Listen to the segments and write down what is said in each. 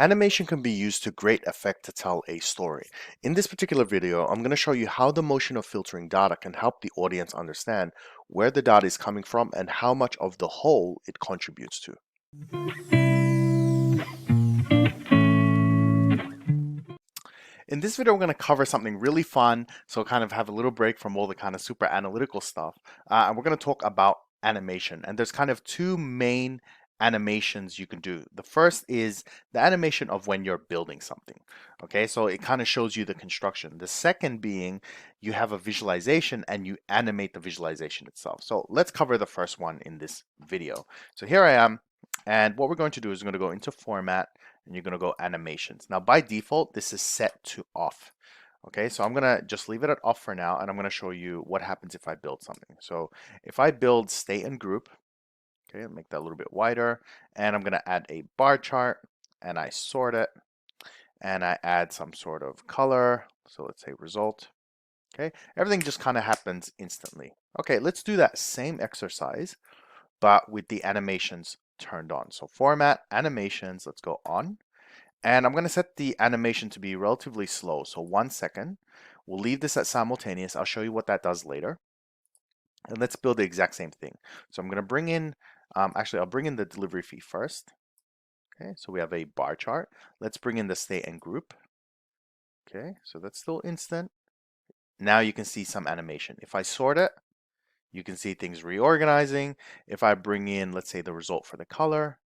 Animation can be used to great effect to tell a story. In this particular video, I'm going to show you how the motion of filtering data can help the audience understand where the data is coming from and how much of the whole it contributes to. In this video, we're going to cover something really fun, so kind of have a little break from all the kind of super analytical stuff. And we're going to talk about animation. And there's kind of two main animations you can do. The first is the animation of when you're building something. Okay, so it kind of shows you the construction. The second being you have a visualization and you animate the visualization itself. So let's cover the first one in this video. So here I am. And what we're going to do is we're going to go into format and you're going to go animations. Now by default, this is set to off. Okay, so I'm going to just leave it at off for now, and I'm going to show you what happens if I build something. So if I build state and group, okay, make that a little bit wider, and I'm going to add a bar chart, and I sort it, and I add some sort of color. So let's say result. Okay, everything just kind of happens instantly. Okay, let's do that same exercise, but with the animations turned on. So format, animations, let's go on. And I'm going to set the animation to be relatively slow. So 1 second. We'll leave this at simultaneous. I'll show you what that does later. And let's build the exact same thing. So I'm going to bring in, actually, I'll bring in the delivery fee first. Okay, so we have a bar chart. Let's bring in the state and group. Okay, so that's still instant. Now you can see some animation. If I sort it, you can see things reorganizing. If I bring in, let's say, the result for the color,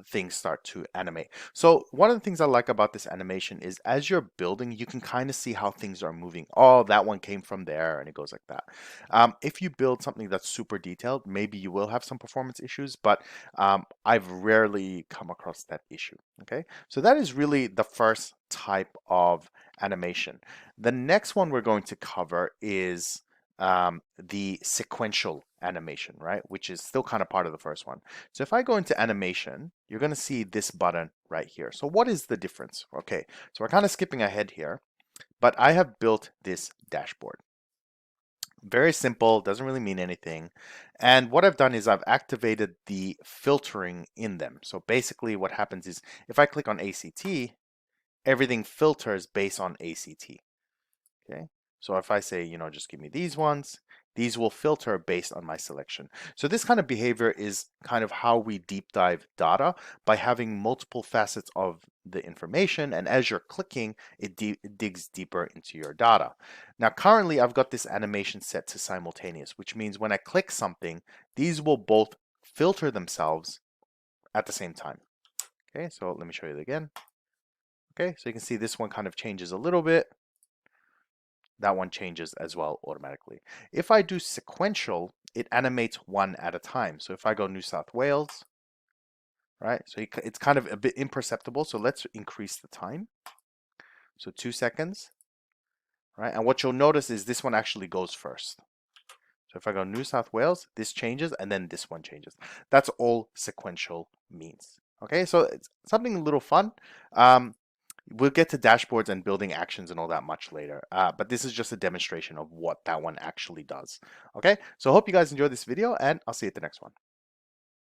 things start to animate. So one of the things I like about this animation is as you're building, you can kind of see how things are moving. Oh, that one came from there, and it goes like that. If you build something that's super detailed, maybe you will have some performance issues, but I've rarely come across that issue. Okay, so that is really the first type of animation. The next one we're going to cover is the sequential animation, right? Which is still kind of part of the first one. So if I go into animation, you're going to see this button right here. So what is the difference? Okay, so we're kind of skipping ahead here, but I have built this dashboard. Very simple, doesn't really mean anything. And what I've done is I've activated the filtering in them. So basically what happens is if I click on ACT, everything filters based on ACT. Okay, so if I say, just give me these ones, these will filter based on my selection. So this kind of behavior is kind of how we deep dive data by having multiple facets of the information. And as you're clicking, it digs deeper into your data. Now, currently, I've got this animation set to simultaneous, which means when I click something, these will both filter themselves at the same time. Okay, so let me show you it again. Okay, so you can see this one kind of changes a little bit. That one changes as well automatically. If I do sequential, it animates one at a time. So if I go New South Wales, right? So it's kind of a bit imperceptible. So let's increase the time. So 2 seconds, right? And what you'll notice is this one actually goes first. So if I go New South Wales, this changes and then this one changes. That's all sequential means. Okay, so it's something a little fun. We'll get to dashboards and building actions and all that much later, but this is just a demonstration of what that one actually does. Okay, so I hope you guys enjoyed this video, and I'll see you at the next one.